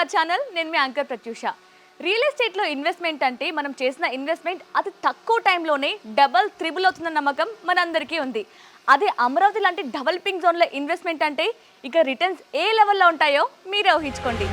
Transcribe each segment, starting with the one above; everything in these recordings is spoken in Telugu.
Our channel. నేను మీ యాంకర్ ప్రత్యూష. రియల్ ఎస్టేట్లో ఇన్వెస్ట్మెంట్ అంటే మనం చేసిన ఇన్వెస్ట్మెంట్ అతి తక్కువ టైంలోనే డబల్ త్రిబుల్ అవుతున్న నమ్మకం మనందరికీ ఉంది. అదే అమరావతి లాంటి డెవలపింగ్ జోన్లో ఇన్వెస్ట్మెంట్ అంటే ఇక రిటర్న్స్ ఏ లెవెల్లో ఉంటాయో మీరే ఊహించుకోండి.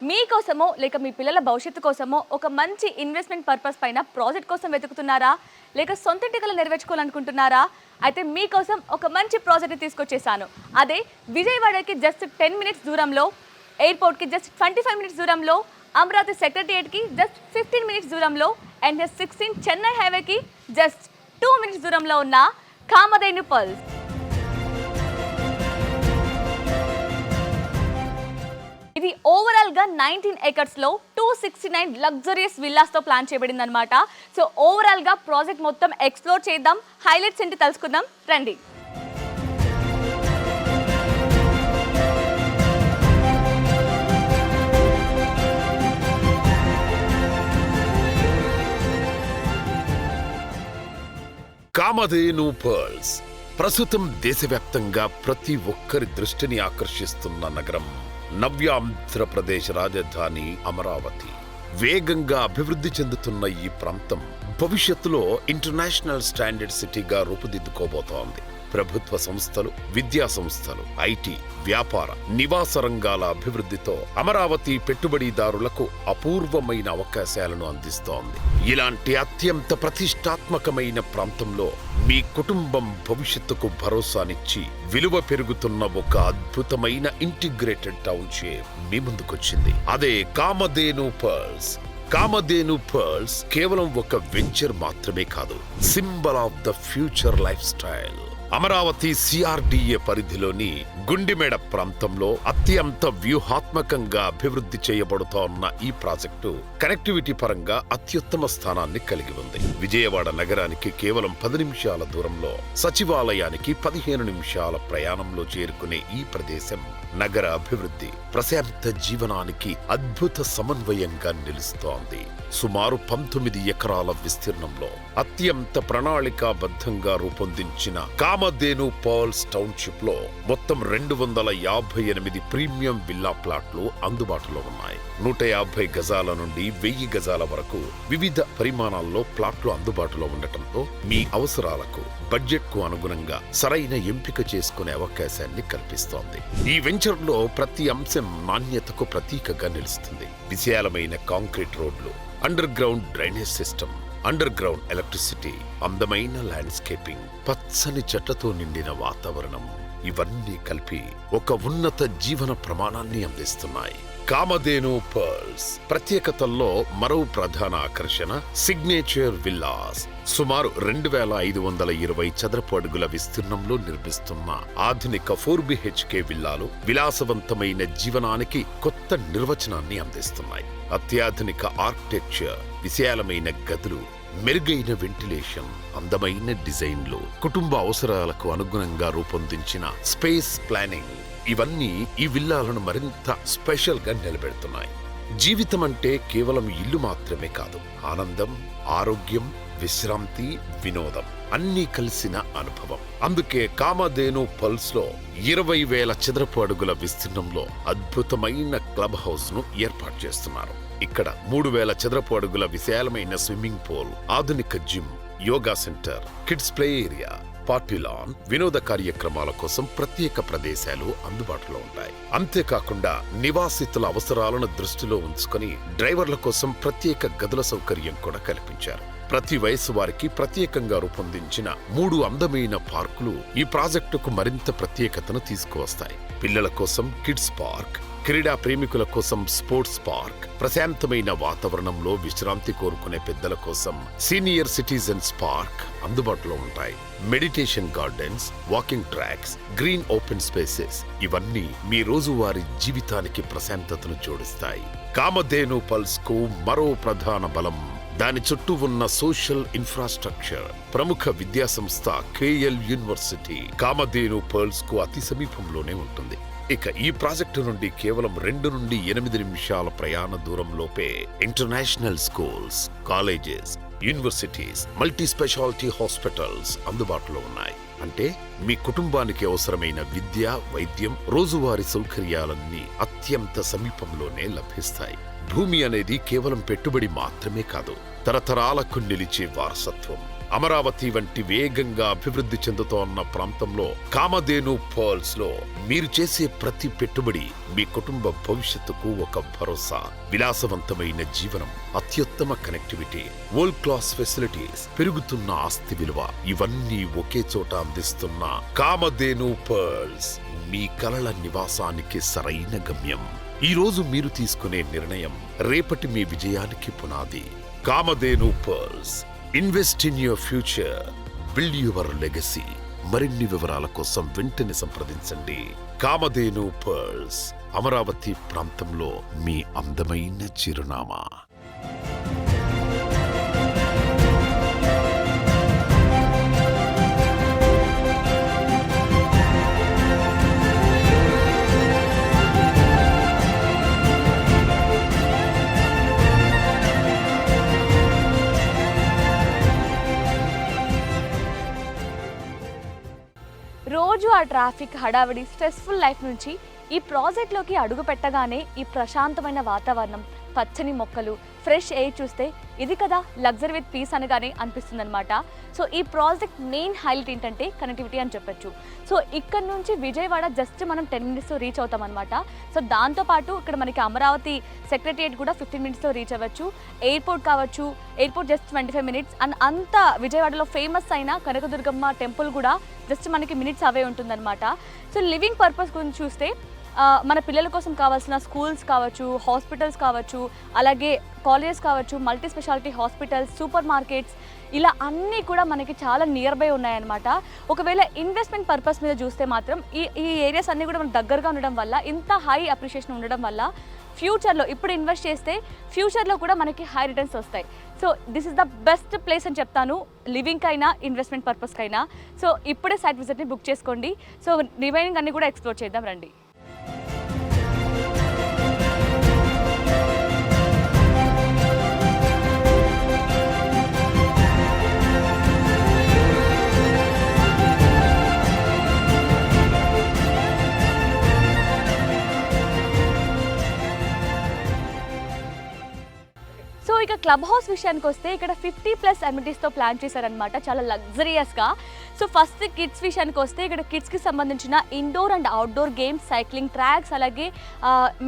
మీకోసమో లేక మీ పిల్లల భవిష్యత్తు కోసమో ఒక మంచి ఇన్వెస్ట్మెంట్ పర్పస్ పైన ప్రాజెక్ట్ కోసం వెతుకుతున్నారా, లేక సొంత ఇంటికలు నెరవేర్చుకోవాలనుకుంటున్నారా? అయితే మీకోసం ఒక మంచి ప్రాజెక్ట్ని తీసుకొచ్చేసాను. అదే విజయవాడకి జస్ట్ 10 మినిట్స్ దూరంలో, ఎయిర్పోర్ట్కి జస్ట్ 25 మినిట్స్ దూరంలో, అమరావతి సెక్రటరియట్కి జస్ట్ 15 మినిట్స్ దూరంలో, NH16 చెన్నై హైవేకి జస్ట్ 2 మినిట్స్ దూరంలో ఉన్న కామధేను పర్ల్స్. ఇది ఓవరాల్ గా 19 acres లో 269 లగ్జరియస్ విల్లాస్ తో ప్లాన్ చేయబడింది అనమాట. సో ఓవరాల్ గా ప్రాజెక్ట్ మొత్తం ఎక్స్ప్లోర్ చేద్దాం, హైలైట్స్ ఏంటి తెలుసుకుందాం రండి. కామధేను పర్ల్స్ ప్రస్తుతం దేశవ్యాప్తంగా ప్రతి ఒక్కరి దృష్టిని ఆకర్షిస్తున్న నగరం నవ్యాంధ్రప్రదేశ్ రాజధాని అమరావతి. వేగంగా అభివృద్ధి చెందుతున్న ఈ ప్రాంతం భవిష్యత్తులో ఇంటర్నేషనల్ స్టాండర్డ్ సిటీగా రూపుదిద్దుకోబోతోంది. ప్రభుత్వ సంస్థలు, విద్యా సంస్థలు, ఐటీ, వ్యాపార, నివాస రంగాల అభివృద్ధితో అమరావతి పెట్టుబడిదారులకు అపూర్వమైన అవకాశాలను అందిస్తోంది. ఇలాంటి అత్యంత ప్రతిష్టాత్మకమైన ప్రాంతంలో మీ కుటుంబం భవిష్యత్తుకు భరోసానిచ్చి విలువ పెరుగుతున్న ఒక అద్భుతమైన ఇంటిగ్రేటెడ్ టౌన్షిప్ మీ ముందుకొచ్చింది. అదే కామధేను పర్ల్స్. కామధేను పర్ల్స్ కేవలం ఒక వెంచర్ మాత్రమే కాదు, symbol of the future life style. Amaravati CRDA పరిధిలోని గుండిమేడ ప్రాంతంలో అత్యంత వ్యూహాత్మకంగా అభివృద్ధి చేయబడుతోన్న ఈ ప్రాజెక్టు కనెక్టివిటీ పరంగా అత్యుత్తమ స్థానాన్ని కలిగి ఉంది. విజయవాడ నగరానికి కేవలం 10 నిమిషాల దూరంలో, సచివాలయానికి 15 నిమిషాల ప్రయాణంలో చేరుకునే ఈ ప్రదేశం నగర అభివృద్ధి, ప్రశాంత జీవనానికి అద్భుత సమన్వయంగా నిలుస్తోంది. సుమారు 19 ఎకరాల విస్తీర్ణంలో అత్యంత ప్రణాళికాబద్ధంగా రూపొందించిన కామధేను పర్ల్స్ టౌన్షిప్ లో మొత్తం 258 ప్రీమియం విల్లా ప్లాట్లు అందుబాటులో ఉన్నాయి. 150 గజాల నుండి 1000 గజాల వరకు వివిధ పరిమాణాల్లో ప్లాట్లు అందుబాటులో ఉండటంతో మీ అవసరాలకు, బడ్జెట్ కు అనుగుణంగా సరైన ఎంపిక చేసుకునే అవకాశాన్ని కల్పిస్తోంది. ఈ వెంచర్ లో ప్రతి అంశం నాణ్యతకు ప్రతీకగా నిలుస్తుంది. విశాలమైన కాంక్రీట్ రోడ్లు, under ground drainage system, under ground electricity, అందమైన ల్యాండ్స్కేపింగ్, పచ్చని చెట్లతో నిండిన వాతావరణం, ఇవన్నీ కలిపి ఒక ఉన్నత జీవన ప్రమాణాన్ని అందిస్తున్నాయి. కామధేను పర్ల్స్ ప్రత్యేకతల్లో మరో ప్రధాన ఆకర్షణ సిగ్నేచర్ విల్లాస్. సుమారు 2520 చదరపు అడుగుల విస్తీర్ణంలో నిర్మిస్తున్న ఆధునిక 4 BHK విల్లాలు విలాసవంతమైన జీవనానికి కొత్త నిర్వచనాన్ని అందిస్తున్నాయి. అత్యాధునిక ఆర్కిటెక్చర్, విశాలమైన గదులు, మెరుగైన వెంటిలేషన్, అందమైన డిజైన్లు, కుటుంబ అవసరాలకు అనుగుణంగా రూపొందించిన స్పేస్ ప్లానింగ్, ఇవన్నీ ఈ విల్లాలను మరింత స్పెషల్ గా నిలబెడుతున్నాయి. జీవితం అంటే కేవలం ఇల్లు మాత్రమే కాదు, ఆనందం, ఆరోగ్యం, విశ్రాంతి, వినోదం అన్నీ కలిసిన అనుభవం. అందుకే కామధేను పర్ల్స్ లో 20,000 చదరపు అడుగుల విస్తీర్ణంలో అద్భుతమైన క్లబ్ హౌస్ ను ఏర్పాటు చేస్తున్నారు. ఇక్కడ 3,000 చదరపు అడుగుల విశాలమైన స్విమ్మింగ్ పూల్, ఆధునిక gym, yoga centre, kids play area, party lawn, వినోద కార్యక్రమాల కోసం ప్రత్యేక ప్రదేశాలు అందుబాటులో ఉంటాయి. అంతేకాకుండా నివాసితుల అవసరాలను దృష్టిలో ఉంచుకొని డ్రైవర్ల కోసం ప్రత్యేక గదుల సౌకర్యం కూడా కల్పించారు. ప్రతి వయసు వారికి ప్రత్యేకంగా రూపొందించిన 3 అందమైన పార్కులు ఈ ప్రాజెక్టుకు మరింత ప్రత్యేకతను తీసుకువస్తాయి. పిల్లల కోసం కిడ్స్ పార్క్, క్రీడా ప్రేమికుల కోసం స్పోర్ట్స్ పార్క్, ప్రశాంతమైన వాతావరణంలో విశ్రాంతి కోరుకునే పెద్దల కోసం సీనియర్ సిటిజన్స్ పార్క్ అందుబాటులో ఉంటాయి. Meditation gardens, walking tracks, green open spaces, ఇవన్నీ మీ రోజువారీ జీవితానికి ప్రశాంతతను జోడిస్తాయి. కామధేను పర్ల్స్ కు మరో ప్రధాన బలం దాని చుట్టూ ఉన్న సోషల్ ఇన్ఫ్రాస్ట్రక్చర్. ప్రముఖ విద్యాసంస్థ KL యూనివర్సిటీ కామధేను పర్ల్స్ కు అతి సమీపంలోనే ఉంటుంది. ఇక ఈ ప్రాజెక్టు నుండి కేవలం 2 నుండి 8 నిమిషాల ప్రయాణ దూరంలోపే international schools, colleges, universities, multi speciality hospitals అందుబాటులో ఉన్నాయి. అంటే మీ కుటుంబానికి అవసరమైన విద్య, వైద్యం, రోజువారీ సౌకర్యాలన్నీ అత్యంత సమీపంలోనే లభిస్తాయి. భూమి అనేది కేవలం పెట్టుబడి మాత్రమే కాదు, తరతరాలకు నిలిచే వారసత్వం. అమరావతి వంటి వేగంగా అభివృద్ధి చెందుతోన్న ప్రాంతంలో కామధేను పర్ల్స్ లో మీరు చేసే ప్రతి పెట్టుబడి మీ కుటుంబ భవిష్యత్తుకు ఒక భరోసా. విలాసవంతమైన జీవనం, అత్యుత్తమ కనెక్టివిటీ, వరల్డ్ క్లాస్ ఫెసిలిటీస్, పెరుగుతున్న ఆస్తి విలువ ఇవన్నీ ఒకే చోట అందిస్తున్న కామధేను పర్ల్స్ మీ కలల నివాసానికి సరైన గమ్యం. ఈ రోజు మీరు తీసుకునే నిర్ణయం రేపటి మీ విజయానికి పునాది. Kamadhenu pearls. Invest in your future, build your legacy. మరిన్ని వివరాల కోసం వెంటనే సంప్రదించండి. కామధేను పర్ల్స్, అమరావతి ప్రాంతంలో మీ అందమైన చిరునామా. రోజు ఆ ట్రాఫిక్ హడావిడి స్ట్రెస్ఫుల్ లైఫ్ నుంచి ఈ ప్రాజెక్ట్లోకి అడుగు పెట్టగానే ఈ ప్రశాంతమైన వాతావరణం, పచ్చని మొక్కలు, ఫ్రెష్ ఎయిర్ చూస్తే ఇది కదా లగ్జరీ విత్ పీస్ అనగానే అనిపిస్తుందన్నమాట. సో ఈ ప్రాజెక్ట్ మెయిన్ హైలైట్ ఏంటంటే కనెక్టివిటీ అని చెప్పొచ్చు. సో ఇక్కడ నుంచి విజయవాడ జస్ట్ మనం 10 మినిట్స్లో రీచ్ అవుతాం అనమాట. సో దాంతోపాటు ఇక్కడ మనకి అమరావతి సెక్రటరియట్ కూడా 15 మినిట్స్లో రీచ్ అవ్వచ్చు. ఎయిర్పోర్ట్ కావచ్చు, ఎయిర్పోర్ట్ జస్ట్ 25 మినిట్స్. అండ్ అంత విజయవాడలో ఫేమస్ అయిన కనకదుర్గమ్మ టెంపుల్ కూడా జస్ట్ మనకి మినిట్స్ అవే ఉంటుందన్నమాట. సో లివింగ్ పర్పస్ గురించి చూస్తే మన పిల్లల కోసం కావాల్సిన స్కూల్స్ కావచ్చు, హాస్పిటల్స్ కావచ్చు, అలాగే కాలేజెస్ కావచ్చు, multi speciality hospitals, super markets, ఇలా అన్నీ కూడా మనకి చాలా నియర్ బై ఉన్నాయన్నమాట. ఒకవేళ ఇన్వెస్ట్మెంట్ పర్పస్ మీద చూస్తే మాత్రం ఈ ఏరియాస్ అన్నీ కూడా మనకు దగ్గరగా ఉండడం వల్ల, ఇంత హై అప్రిషియేషన్ ఉండడం వల్ల ఫ్యూచర్లో ఇప్పుడు ఇన్వెస్ట్ చేస్తే ఫ్యూచర్లో కూడా మనకి హై రిటర్న్స్ వస్తాయి. So this is the best place అని చెప్తాను, లివింగ్ అయినా ఇన్వెస్ట్మెంట్ పర్పస్కైనా. సో ఇప్పుడే సైట్ విజిట్ని బుక్ చేసుకోండి. సో రిమైనింగ్ అన్ని కూడా ఎక్స్ప్లోర్ చేద్దాం రండి. సో ఇక క్లబ్ హౌస్ విషయానికి వస్తే ఇక్కడ 50+ అమ్యూనిటీస్తో ప్లాన్ చేశారనమాట, చాలా లగ్జరియస్గా. సో ఫస్ట్ కిడ్స్ విషయానికి వస్తే ఇక్కడ కిడ్స్కి సంబంధించిన indoor and outdoor games, cycling tracks, అలాగే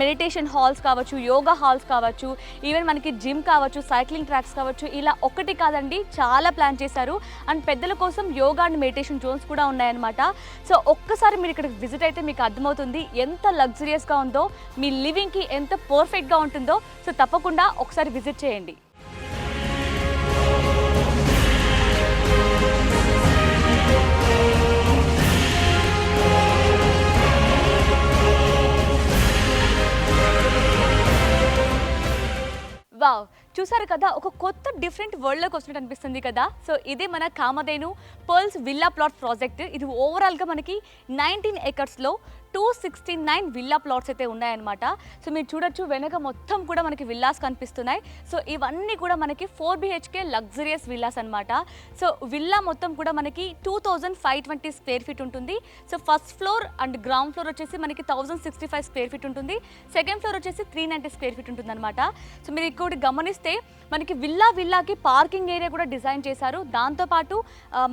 మెడిటేషన్ హాల్స్ కావచ్చు, యోగా హాల్స్ కావచ్చు, ఈవెన్ మనకి జిమ్ కావచ్చు, సైక్లింగ్ ట్రాక్స్ కావచ్చు, ఇలా ఒకటి కాదండి చాలా ప్లాన్ చేశారు. అండ్ పెద్దల కోసం యోగా అండ్ మెడిటేషన్ జోన్స్ కూడా ఉన్నాయన్నమాట. సో ఒక్కసారి మీరు ఇక్కడికి విజిట్ అయితే మీకు అర్థమవుతుంది ఎంత లగ్జరియస్గా ఉందో, మీ లివింగ్కి ఎంత పర్ఫెక్ట్గా ఉంటుందో. సో తప్పకుండా ఒకసారి విజిట్ చేయండి. వావ్, చూసారు కదా, ఒక కొత్త డిఫరెంట్ వరల్డ్లోకి వచ్చినట్టు అనిపిస్తుంది కదా. సో ఇదే మన Kamadhenu pearls villa plot project. ఇది ఓవరాల్గా మనకి 19 ఏకర్స్లో 269 విల్లా ప్లాట్స్ అయితే ఉన్నాయన్నమాట. సో మీరు చూడొచ్చు వెనక మొత్తం కూడా మనకి విల్లాస్ కనిపిస్తున్నాయి. సో ఇవన్నీ కూడా మనకి 4 BHK లగ్జరియస్ విల్లాస్ అనమాట. సో విల్లా మొత్తం కూడా మనకి 2520 స్క్వేర్ ఫీట్ ఉంటుంది. So first floor and ground floor వచ్చేసి మనకి 1065 స్క్వేర్ ఫీట్ ఉంటుంది. సెకండ్ ఫ్లోర్ వచ్చేసి 390 స్క్వేర్ ఫీట్ ఉంటుంది అనమాట. సో మీరు ఇక్కడ గమనిస్తే మనకి విల్లాకి పార్కింగ్ ఏరియా కూడా డిజైన్ చేశారు. దాంతోపాటు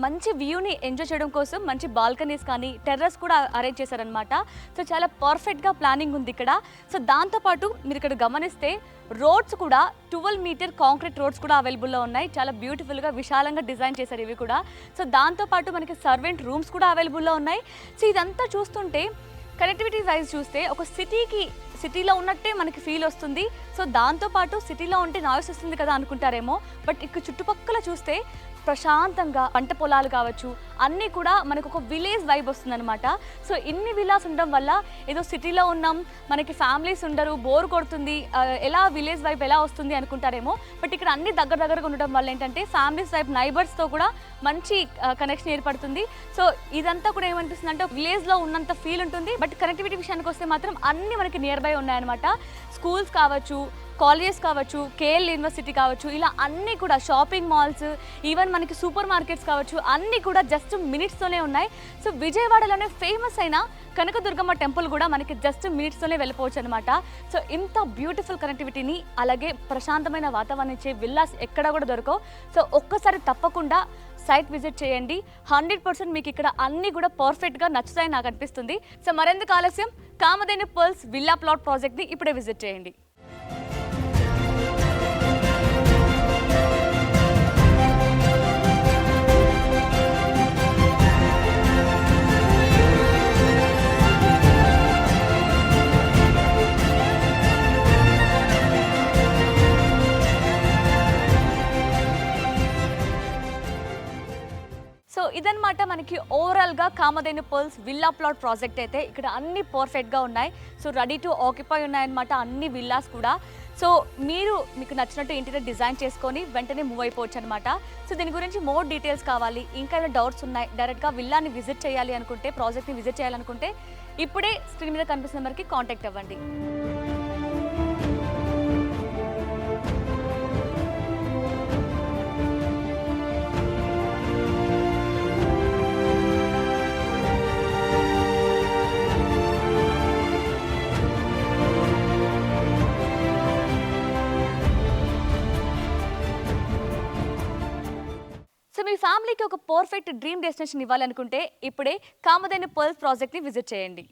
మంచి వ్యూని ఎంజాయ్ చేయడం కోసం మంచి బాల్కనీస్ కానీ టెర్రస్ కూడా అరేంజ్ చేశారనమాట. సో చాలా పర్ఫెక్ట్గా ప్లానింగ్ ఉంది ఇక్కడ. సో దాంతోపాటు మీరు ఇక్కడ గమనిస్తే రోడ్స్ కూడా 12 మీటర్ కాంక్రీట్ రోడ్స్ కూడా అవైలబుల్లో ఉన్నాయి. చాలా బ్యూటిఫుల్గా విశాలంగా డిజైన్ చేశారు ఇవి కూడా. సో దాంతోపాటు మనకి సర్వెంట్ రూమ్స్ కూడా అవైలబుల్లో ఉన్నాయి. సో ఇదంతా చూస్తుంటే కనెక్టివిటీ వైజ్ చూస్తే ఒక సిటీలో ఉన్నట్టే మనకి ఫీల్ వస్తుంది. సో దాంతోపాటు సిటీలో ఉంటే నాయిస్ వస్తుంది కదా అనుకుంటారేమో, బట్ ఇక్కడ చుట్టుపక్కల చూస్తే ప్రశాంతంగా పంట పొలాలు కావచ్చు అన్నీ కూడా మనకు ఒక విలేజ్ వైబ్ వస్తుందన్నమాట. సో ఇన్ని విలాస్ ఉండడం వల్ల ఏదో సిటీలో ఉన్నాం, మనకి ఫ్యామిలీస్ ఉండరు, బోర్ కొడుతుంది, ఎలా విలేజ్ వైబ్ ఎలా వస్తుంది అనుకుంటారేమో. బట్ ఇక్కడ అన్ని దగ్గరగా ఉండడం వల్ల ఏంటంటే ఫ్యామిలీస్ వైబ్, నైబర్స్తో కూడా మంచి కనెక్షన్ ఏర్పడుతుంది. సో ఇదంతా కూడా ఏమనిపిస్తుంది అంటే విలేజ్లో ఉన్నంత ఫీల్ ఉంటుంది. బట్ కనెక్టివిటీ విషయానికి వస్తే మాత్రం అన్నీ మనకి నియర్ బై ఉన్నాయన్నమాట. స్కూల్స్ కావచ్చు, కాలేజెస్ కావచ్చు, కేఎల్ యూనివర్సిటీ కావచ్చు, ఇలా అన్నీ కూడా షాపింగ్ మాల్స్, ఈవెన్ మనకి సూపర్ మార్కెట్స్ కావచ్చు, అన్నీ కూడా జస్ట్ మినిట్స్తోనే ఉన్నాయి. సో విజయవాడలోనే ఫేమస్ అయిన కనకదుర్గమ్మ టెంపుల్ కూడా మనకి జస్ట్ మినిట్స్తోనే వెళ్ళిపోవచ్చు అనమాట. సో ఇంత బ్యూటిఫుల్ కనెక్టివిటీని, అలాగే ప్రశాంతమైన వాతావరణం ఇచ్చే విల్లాస్ ఎక్కడ కూడా దొరకవు. సో ఒక్కసారి తప్పకుండా సైట్ విజిట్ చేయండి. 100% మీకు ఇక్కడ అన్నీ కూడా పర్ఫెక్ట్గా నచ్చుతాయని నాకు అనిపిస్తుంది. సో మరెందుకు ఆలస్యం, కామధేను పర్ల్స్ విల్లా ప్లాట్ ప్రాజెక్ట్ని ఇప్పుడే విజిట్ చేయండి. సో ఇదన్నమాట మనకి ఓవరాల్గా Kamadhenu pearls villa plot project అయితే ఇక్కడ అన్ని పర్ఫెక్ట్గా ఉన్నాయి. సో రెడీ టు ఆక్యుపై ఉన్నాయన్నమాట అన్ని విల్లాస్ కూడా. సో మీకు నచ్చినట్టు ఇంటీరియర్ డిజైన్ చేసుకొని వెంటనే మూవ్ అయిపోవచ్చు అనమాట. సో దీని గురించి మోర్ డీటెయిల్స్ కావాలి, ఇంకా ఏమైనా డౌట్స్ ఉన్నాయి, డైరెక్ట్గా విల్లాని విజిట్ చేయాలి అనుకుంటే, ప్రాజెక్ట్ని విజిట్ చేయాలనుకుంటే ఇప్పుడే స్క్రీన్ మీద కనిపిస్తున్న నెంబర్కి కాంటాక్ట్ అవ్వండి. సో మీ ఫ్యామిలీకి ఒక పర్ఫెక్ట్ డ్రీమ్ డెస్టినేషన్ ఇవ్వాలనుకుంటే ఇప్పుడే కామధేను పర్ల్స్ ప్రాజెక్ట్ని విజిట్ చేయండి.